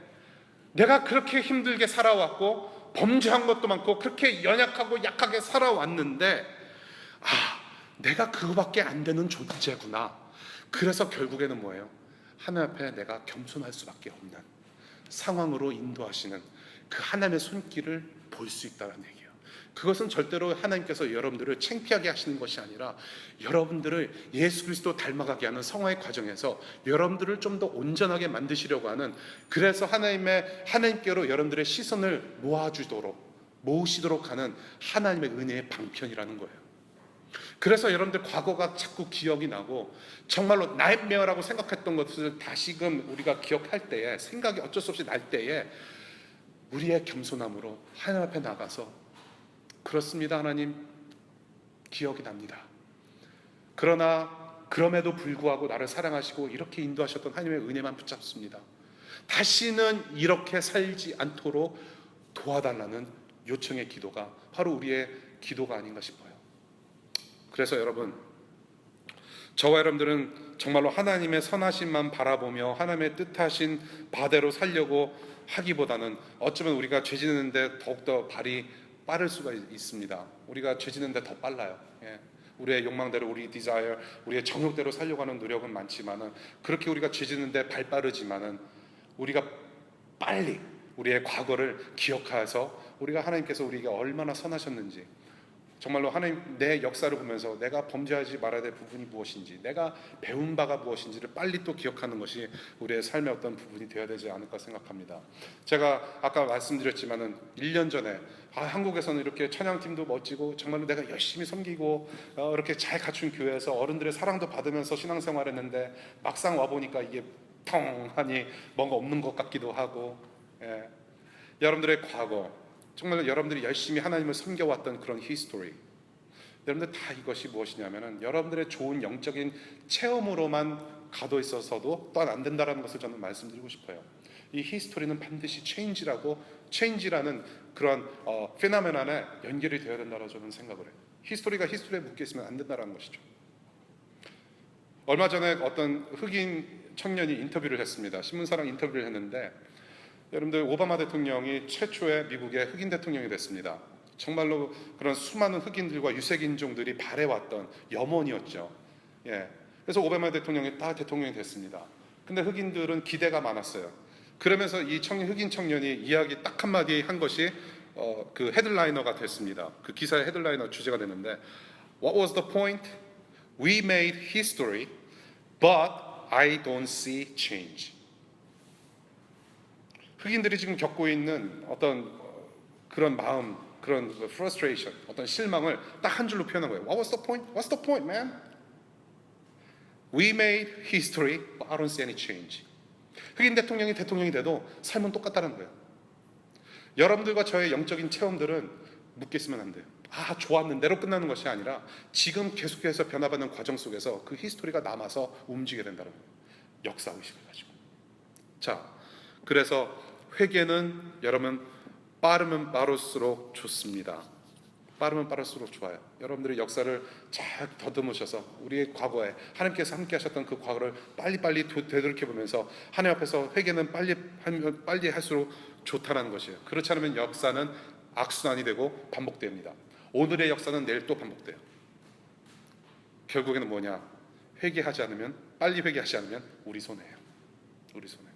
Speaker 1: 내가 그렇게 힘들게 살아왔고 범죄한 것도 많고 그렇게 연약하고 약하게 살아왔는데, 아, 내가 그거밖에 안 되는 존재구나. 그래서 결국에는 뭐예요? 하나님 앞에 내가 겸손할 수밖에 없는 상황으로 인도하시는 그 하나님의 손길을 볼 수 있다는 얘기예요. 그것은 절대로 하나님께서 여러분들을 창피하게 하시는 것이 아니라 여러분들을 예수 그리스도 닮아가게 하는 성화의 과정에서 여러분들을 좀 더 온전하게 만드시려고 하는, 그래서 하나님께로 여러분들의 시선을 모으시도록 하는 하나님의 은혜의 방편이라는 거예요. 그래서 여러분들 과거가 자꾸 기억이 나고 정말로 나이트메어라고 생각했던 것을 다시금 우리가 기억할 때에, 생각이 어쩔 수 없이 날 때에 우리의 겸손함으로 하나님 앞에 나가서, 그렇습니다 하나님, 기억이 납니다. 그러나 그럼에도 불구하고 나를 사랑하시고 이렇게 인도하셨던 하나님의 은혜만 붙잡습니다. 다시는 이렇게 살지 않도록 도와달라는 요청의 기도가 바로 우리의 기도가 아닌가 싶어요. 그래서 여러분, 저와 여러분들은 정말로 하나님의 선하심만 바라보며 하나님의 뜻하신 바대로 살려고 하기보다는 어쩌면 우리가 죄 짓는데 더욱더 발이 빠를 수가 있습니다. 우리가 죄 짓는데 더 빨라요. 우리의 욕망대로, 우리 디자이어, 우리의 정욕대로 살려고 하는 노력은 많지만은, 그렇게 우리가 죄 짓는데 발 빠르지만은 우리가 빨리 우리의 과거를 기억해서 우리가 하나님께서 우리에게 얼마나 선하셨는지, 정말로 하나님 내 역사를 보면서 내가 범죄하지 말아야 될 부분이 무엇인지, 내가 배운 바가 무엇인지를 빨리 또 기억하는 것이 우리의 삶의 어떤 부분이 되어야 되지 않을까 생각합니다. 제가 아까 말씀드렸지만은 1년 전에 한국에서는 이렇게 찬양팀도 멋지고 정말로 내가 열심히 섬기고 이렇게 잘 갖춘 교회에서 어른들의 사랑도 받으면서 신앙생활했는데, 막상 와보니까 이게 텅하니 뭔가 없는 것 같기도 하고, 여러분들의 과거, 정말 여러분들이 열심히 하나님을 섬겨왔던 그런 히스토리, 여러분들 다 이것이 무엇이냐면은 여러분들의 좋은 영적인 체험으로만 가도 있어서도 또한 안 된다라는 것을 저는 말씀드리고 싶어요. 이 히스토리는 반드시 체인지라는 그런 페노메넌에 연결이 되어야 된다고 저는 생각을 해요. 히스토리가 히스토리에 묶여 있으면 안 된다는 것이죠. 얼마 전에 어떤 흑인 청년이 인터뷰를 했습니다. 신문사랑 인터뷰를 했는데, 여러분들 오바마 대통령이 최초의 미국의 흑인 대통령이 됐습니다. 정말로 그런 수많은 흑인들과 유색인종들이 바래왔던 염원이었죠. 그래서 오바마 대통령이 딱 대통령이 됐습니다. 근데 흑인들은 기대가 많았어요. 그러면서 이 흑인 청년이 이야기 딱 한마디 한 것이 그 헤드라이너가 됐습니다. 그 기사의 헤드라이너 주제가 됐는데, What was the point? We made history, but I don't see change. 흑인들이 지금 겪고 있는 어떤 그런 마음, 그런 frustration, 어떤 실망을 딱 한 줄로 표현한 거예요. What was the point? What's the point, man? We made history, but I don't see any change. 흑인 대통령이 돼도 삶은 똑같다는 거예요. 여러분들과 저의 영적인 체험들은 묶여 있으면 안 돼요. 아, 좋았는데로 끝나는 것이 아니라 지금 계속해서 변화받는 과정 속에서 그 히스토리가 남아서 움직여야 된다는 거예요. 역사의식을 가지고. 자, 그래서 회개는 여러분 빠르면 빠를수록 좋습니다. 빠르면 빠를수록 좋아요. 여러분들의 역사를 잘 더듬으셔서 우리의 과거에 하나님께서 함께 하셨던 그 과거를 빨리빨리 되돌이켜보면서 하나님 앞에서 회개는 빨리 할수록 좋다는 것이에요. 그렇지 않으면 역사는 악순환이 되고 반복됩니다. 오늘의 역사는 내일 또 반복돼요. 결국에는 뭐냐? 빨리 회개하지 않으면 우리 손해예요. 우리 손해.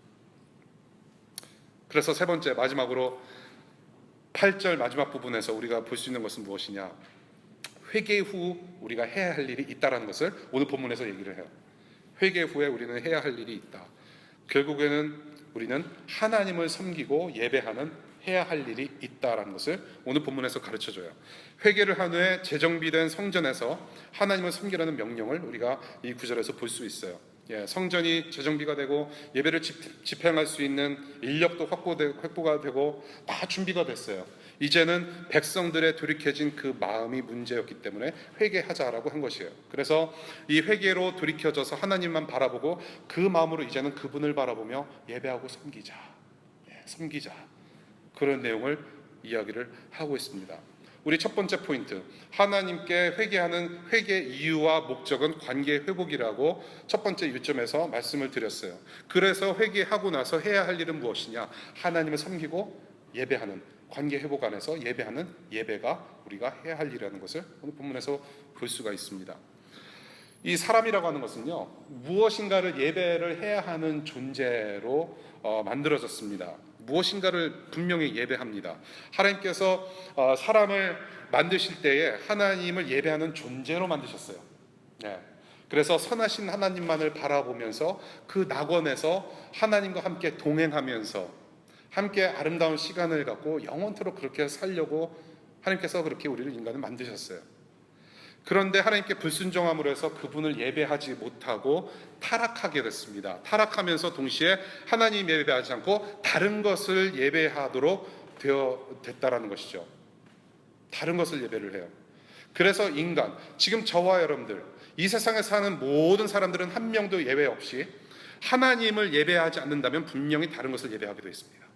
Speaker 1: 그래서 세 번째, 마지막으로 8절 마지막 부분에서 우리가 볼 수 있는 것은 무엇이냐? 회개 후 우리가 해야 할 일이 있다라는 것을 오늘 본문에서 얘기를 해요. 회개 후에 우리는 해야 할 일이 있다. 결국에는 우리는 하나님을 섬기고 예배하는 해야 할 일이 있다라는 것을 오늘 본문에서 가르쳐줘요. 회개를 한 후에 재정비된 성전에서 하나님을 섬기라는 명령을 우리가 이 구절에서 볼 수 있어요. 성전이 재정비가 되고 예배를 집행할 수 있는 인력도 확보가 되고 다 준비가 됐어요. 이제는 백성들의 돌이켜진 그 마음이 문제였기 때문에 회개하자라고 한 것이에요. 그래서 이 회개로 돌이켜져서 하나님만 바라보고 그 마음으로 이제는 그분을 바라보며 예배하고 섬기자. 그런 내용을 이야기를 하고 있습니다. 우리 첫 번째 포인트, 하나님께 회개하는 회개 이유와 목적은 관계 회복이라고 첫 번째 요점에서 말씀을 드렸어요. 그래서 회개하고 나서 해야 할 일은 무엇이냐? 하나님을 섬기고 예배하는, 관계 회복 안에서 예배하는 예배가 우리가 해야 할 일이라는 것을 오늘 본문에서 볼 수가 있습니다. 이 사람이라고 하는 것은요, 무엇인가를 예배를 해야 하는 존재로 만들어졌습니다. 무엇인가를 분명히 예배합니다. 하나님께서 사람을 만드실 때에 하나님을 예배하는 존재로 만드셨어요. 그래서 선하신 하나님만을 바라보면서 그 낙원에서 하나님과 함께 동행하면서 함께 아름다운 시간을 갖고 영원토록 그렇게 살려고 하나님께서 그렇게 우리를 인간을 만드셨어요. 그런데 하나님께 불순종함으로 해서 그분을 예배하지 못하고 타락하게 됐습니다. 타락하면서 동시에 하나님 예배하지 않고 다른 것을 예배하도록 됐다라는 것이죠. 다른 것을 예배를 해요. 그래서 인간, 지금 저와 여러분들, 이 세상에 사는 모든 사람들은 한 명도 예외 없이 하나님을 예배하지 않는다면 분명히 다른 것을 예배하게 되어 있습니다.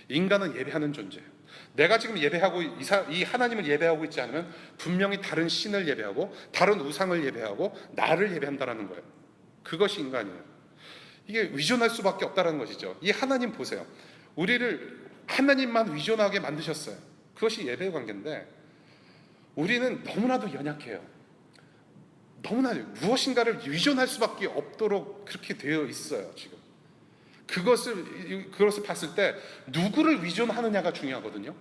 Speaker 1: 인간은 예배하는 존재예요. 내가 지금 예배하고 이 하나님을 예배하고 있지 않으면 분명히 다른 신을 예배하고 다른 우상을 예배하고 나를 예배한다라는 거예요. 그것이 인간이에요. 이게 위존할 수밖에 없다는 것이죠. 이 하나님 보세요. 우리를 하나님만 위존하게 만드셨어요. 그것이 예배의 관계인데 우리는 너무나도 연약해요. 너무나도 무엇인가를 위존할 수밖에 없도록 그렇게 되어 있어요. 지금 그것을 봤을 때 누구를 위존하느냐가 중요하거든요.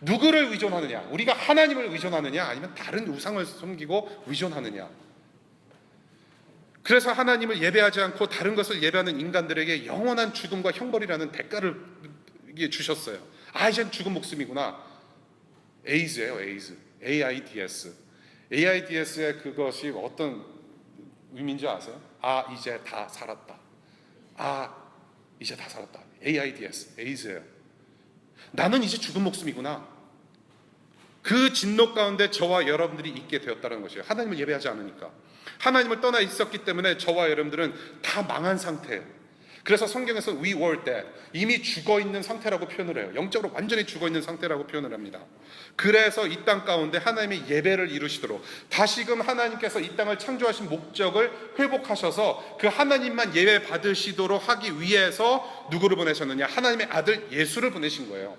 Speaker 1: 누구를 위존하느냐? 우리가 하나님을 위존하느냐? 아니면 다른 우상을 섬기고 위존하느냐? 그래서 하나님을 예배하지 않고 다른 것을 예배하는 인간들에게 영원한 죽음과 형벌이라는 대가를 주셨어요. 이젠 죽은 목숨이구나. 에이즈예요. 에이즈. AIDS. AIDS의 그것이 어떤 의미인지 아세요? 이제 다 살았다. 이제 다 살았다. AIDS, 에이즈예요. 나는 이제 죽은 목숨이구나. 그 진노 가운데 저와 여러분들이 있게 되었다는 것이에요. 하나님을 예배하지 않으니까. 하나님을 떠나 있었기 때문에 저와 여러분들은 다 망한 상태예요. 그래서 성경에서 we were dead, 이미 죽어있는 상태라고 표현을 해요. 영적으로 완전히 죽어있는 상태라고 표현을 합니다. 그래서 이 땅 가운데 하나님의 예배를 이루시도록 다시금 하나님께서 이 땅을 창조하신 목적을 회복하셔서 그 하나님만 예배 받으시도록 하기 위해서 누구를 보내셨느냐? 하나님의 아들 예수를 보내신 거예요.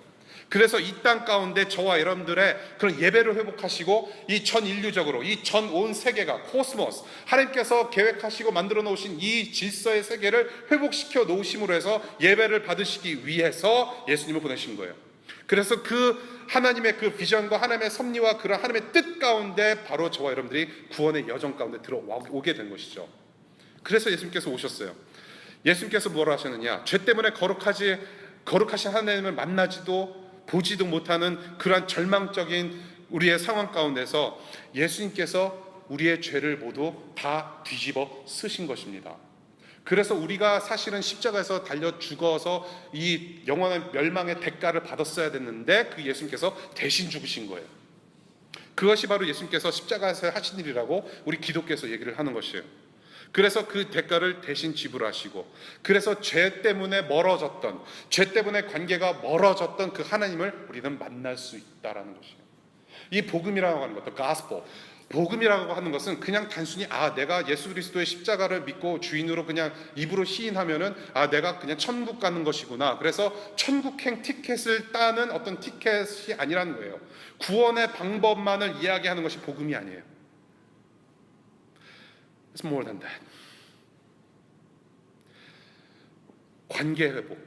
Speaker 1: 그래서 이 땅 가운데 저와 여러분들의 그런 예배를 회복하시고 이 전 인류적으로 이 전 온 세계가 코스모스, 하나님께서 계획하시고 만들어 놓으신 이 질서의 세계를 회복시켜 놓으심으로 해서 예배를 받으시기 위해서 예수님을 보내신 거예요. 그래서 그 하나님의 그 비전과 하나님의 섭리와 그런 하나님의 뜻 가운데 바로 저와 여러분들이 구원의 여정 가운데 들어오게 된 것이죠. 그래서 예수님께서 오셨어요. 예수님께서 뭐라 하셨느냐? 죄 때문에 거룩하신 하나님을 만나지도 보지도 못하는 그러한 절망적인 우리의 상황 가운데서 예수님께서 우리의 죄를 모두 다 뒤집어 쓰신 것입니다. 그래서 우리가 사실은 십자가에서 달려 죽어서 이 영원한 멸망의 대가를 받았어야 됐는데 그 예수님께서 대신 죽으신 거예요. 그것이 바로 예수님께서 십자가에서 하신 일이라고 우리 기독교에서 얘기를 하는 것이에요. 그래서 그 대가를 대신 지불하시고, 그래서 죄 때문에 멀어졌던, 죄 때문에 관계가 멀어졌던 그 하나님을 우리는 만날 수 있다라는 것이에요. 이 복음이라고 하는 것도 가스포, 복음이라고 하는 것은 그냥 단순히 내가 예수 그리스도의 십자가를 믿고 주인으로 그냥 입으로 시인하면은 내가 그냥 천국 가는 것이구나. 그래서 천국행 티켓을 따는 어떤 티켓이 아니라는 거예요. 구원의 방법만을 이야기하는 것이 복음이 아니에요. It's more than that. 관계 회복.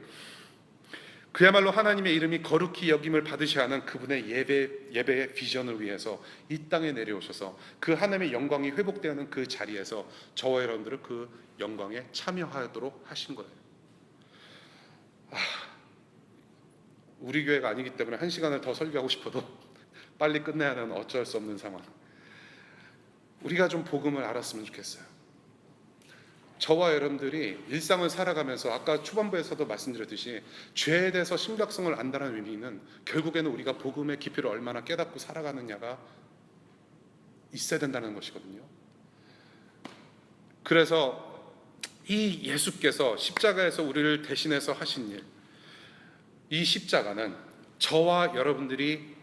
Speaker 1: 그야말로 하나님의 이름이 거룩히 여김을 받으셔야 하는 그분의 예배의 비전을 위해서 이 땅에 내려오셔서 그 하나님의 영광이 회복되는 그 자리에서 저와 여러분들은 그 영광에 참여하도록 하신 거예요. 우리 교회가 아니기 때문에 1시간을 더 설교하고 싶어도 빨리 끝내야 하는 어쩔 수 없는 상황. 우리가 좀 복음을 알았으면 좋겠어요. 저와 여러분들이 일상을 살아가면서 아까 초반부에서도 말씀드렸듯이 죄에 대해서 심각성을 안다는 의미는 결국에는 우리가 복음의 깊이를 얼마나 깨닫고 살아가느냐가 있어야 된다는 것이거든요. 그래서 이 예수께서 십자가에서 우리를 대신해서 하신 일, 이 십자가는 저와 여러분들이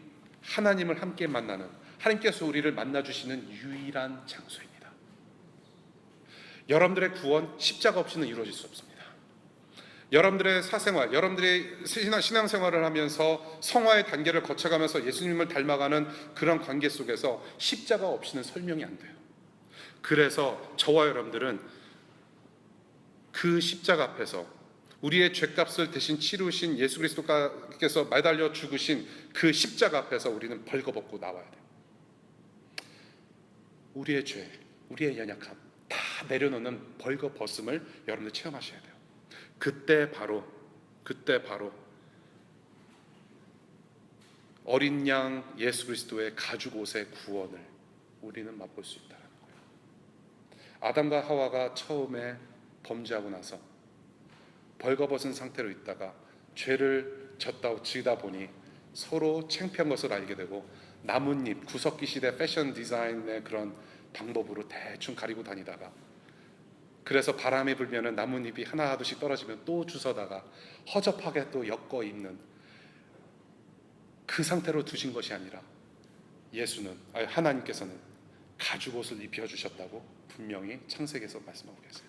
Speaker 1: 하나님을 함께 만나는, 하나님께서 우리를 만나주시는 유일한 장소입니다. 여러분들의 구원 십자가 없이는 이루어질 수 없습니다. 여러분들의 사생활, 여러분들의 신앙생활을 하면서 성화의 단계를 거쳐가면서 예수님을 닮아가는 그런 관계 속에서 십자가 없이는 설명이 안 돼요. 그래서 저와 여러분들은 그 십자가 앞에서 우리의 죄값을 대신 치르신 예수 그리스도께서 매달려 죽으신 그 십자가 앞에서 우리는 벌거벗고 나와야 돼요. 우리의 죄, 우리의 연약함 다 내려놓는 벌거벗음을 여러분들 체험하셔야 돼요. 그때 바로 어린 양 예수 그리스도의 가죽 옷의 구원을 우리는 맛볼 수 있다는 거예요. 아담과 하와가 처음에 범죄하고 나서 벌거벗은 상태로 있다가 죄를 지다 보니 서로 창피한 것을 알게 되고 나뭇잎, 구석기 시대 패션 디자인의 그런 방법으로 대충 가리고 다니다가, 그래서 바람이 불면은 나뭇잎이 하나둘씩 떨어지면 또 주워다가 허접하게 또 엮어 입는 그 상태로 두신 것이 아니라 하나님께서는 가죽옷을 입혀주셨다고 분명히 창세기에서 말씀하고 계세요.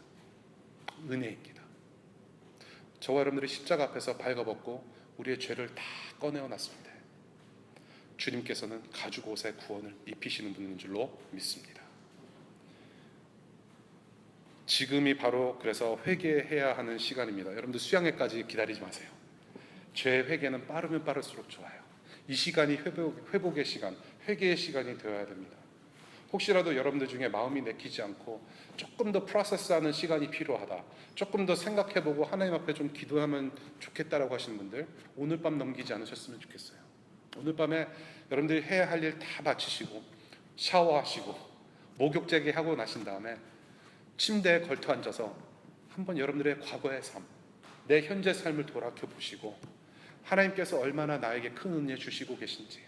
Speaker 1: 은혜입니다. 저와 여러분들이 십자가 앞에서 발가벗고 우리의 죄를 다 꺼내어 놨을 때 주님께서는 가죽옷의 구원을 입히시는 분인 줄로 믿습니다. 지금이 바로 그래서 회개해야 하는 시간입니다. 여러분들 수양회까지 기다리지 마세요. 죄 회개는 빠르면 빠를수록 좋아요. 이 시간이 회복의 시간, 회개의 시간이 되어야 됩니다. 혹시라도 여러분들 중에 마음이 내키지 않고 조금 더 프로세스하는 시간이 필요하다, 조금 더 생각해보고 하나님 앞에 좀 기도하면 좋겠다라고 하시는 분들, 오늘 밤 넘기지 않으셨으면 좋겠어요. 오늘 밤에 여러분들이 해야 할 일 다 마치시고 샤워하시고 목욕제기 하고 나신 다음에 침대에 걸터 앉아서 한번 여러분들의 과거의 삶, 내 현재 삶을 돌아보시고 하나님께서 얼마나 나에게 큰 은혜 주시고 계신지,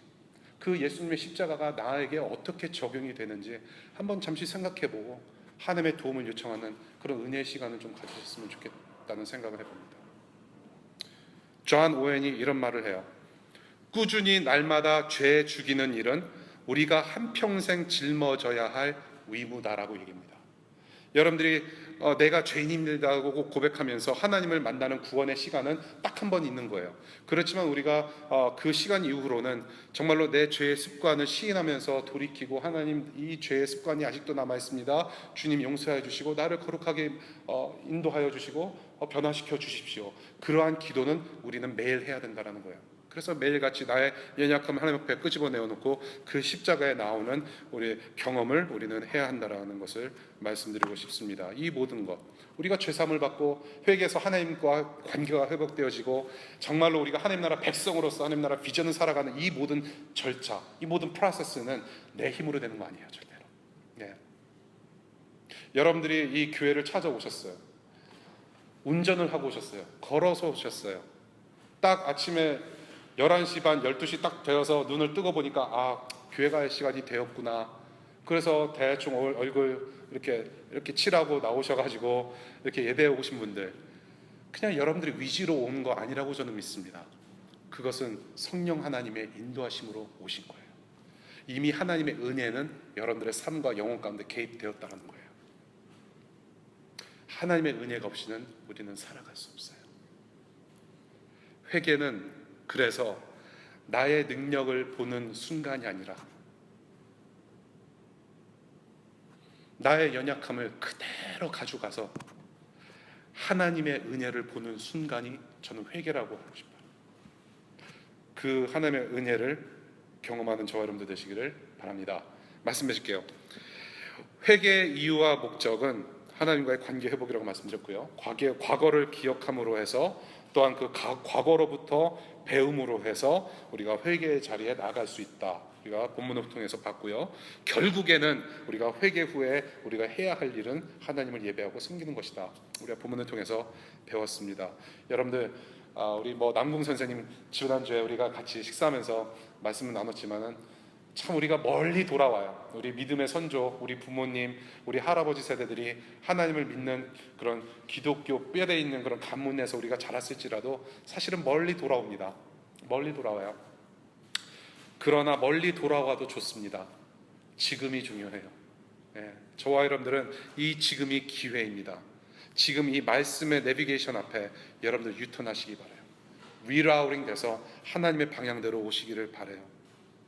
Speaker 1: 그 예수님의 십자가가 나에게 어떻게 적용이 되는지 한번 잠시 생각해보고 하나님의 도움을 요청하는 그런 은혜의 시간을 좀 가지셨으면 좋겠다는 생각을 해봅니다. 존 오웬이 이런 말을 해요. 꾸준히 날마다 죄 죽이는 일은 우리가 한평생 짊어져야 할 의무다라고 얘기합니다. 여러분들이 내가 죄인입니다고 고백하면서 하나님을 만나는 구원의 시간은 딱 한 번 있는 거예요. 그렇지만 우리가 그 시간 이후로는 정말로 내 죄의 습관을 시인하면서 돌이키고, 하나님 이 죄의 습관이 아직도 남아있습니다, 주님 용서해 주시고 나를 거룩하게 인도하여 주시고 변화시켜 주십시오. 그러한 기도는 우리는 매일 해야 된다는 거예요. 그래서 매일같이 나의 연약함을 하나님 앞에 끄집어내어놓고 그 십자가에 나오는 우리의 경험을 우리는 해야 한다는 것을 말씀드리고 싶습니다. 이 모든 것, 우리가 죄사함을 받고 회개해서 하나님과 관계가 회복되어지고 정말로 우리가 하나님 나라 백성으로서 하나님 나라 비전을 살아가는 이 모든 절차, 이 모든 프로세스는 내 힘으로 되는 거 아니에요, 절대로. 네. 여러분들이 이 교회를 찾아오셨어요. 운전을 하고 오셨어요. 걸어서 오셨어요. 딱 아침에 11시 반, 12시 딱 되어서 눈을 뜨고 보니까 교회 갈 시간이 되었구나. 그래서 대충 얼굴 이렇게 칠하고 나오셔가지고 이렇게 예배해 오신 분들, 그냥 여러분들이 위지로 온 거 아니라고 저는 믿습니다. 그것은 성령 하나님의 인도하심으로 오신 거예요. 이미 하나님의 은혜는 여러분들의 삶과 영혼 가운데 개입되었다는 거예요. 하나님의 은혜가 없이는 우리는 살아갈 수 없어요. 회개는 그래서 나의 능력을 보는 순간이 아니라 나의 연약함을 그대로 가져가서 하나님의 은혜를 보는 순간이 저는 회개라고 하고 싶어요. 그 하나님의 은혜를 경험하는 저와 여러분들 되시기를 바랍니다. 말씀드릴게요. 회개의 이유와 목적은 하나님과의 관계 회복이라고 말씀드렸고요. 과거를 기억함으로 해서 또한 그 과거로부터 배움으로 해서 우리가 회개의 자리에 나갈 수 있다. 우리가 본문을 통해서 봤고요. 결국에는 우리가 회개 후에 우리가 해야 할 일은 하나님을 예배하고 섬기는 것이다. 우리가 본문을 통해서 배웠습니다. 여러분들, 우리 남궁 선생님 지난주에 우리가 같이 식사하면서 말씀을 나눴지만은 참 우리가 멀리 돌아와요. 우리 믿음의 선조, 우리 부모님, 우리 할아버지 세대들이 하나님을 믿는 그런 기독교 뼈대 있는 그런 가문에서 우리가 자랐을지라도 사실은 멀리 돌아옵니다. 멀리 돌아와요. 그러나 멀리 돌아와도 좋습니다. 지금이 중요해요. 저와 여러분들은 이 지금이 기회입니다. 지금 이 말씀의 내비게이션 앞에 여러분들 유턴하시기 바라요. 리라우팅 돼서 하나님의 방향대로 오시기를 바라요.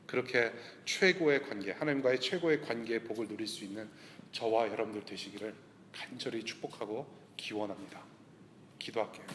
Speaker 1: 그렇게 최고의 관계, 하나님과의 최고의 관계의 복을 누릴 수 있는 저와 여러분들 되시기를 간절히 축복하고 기원합니다. 기도할게요.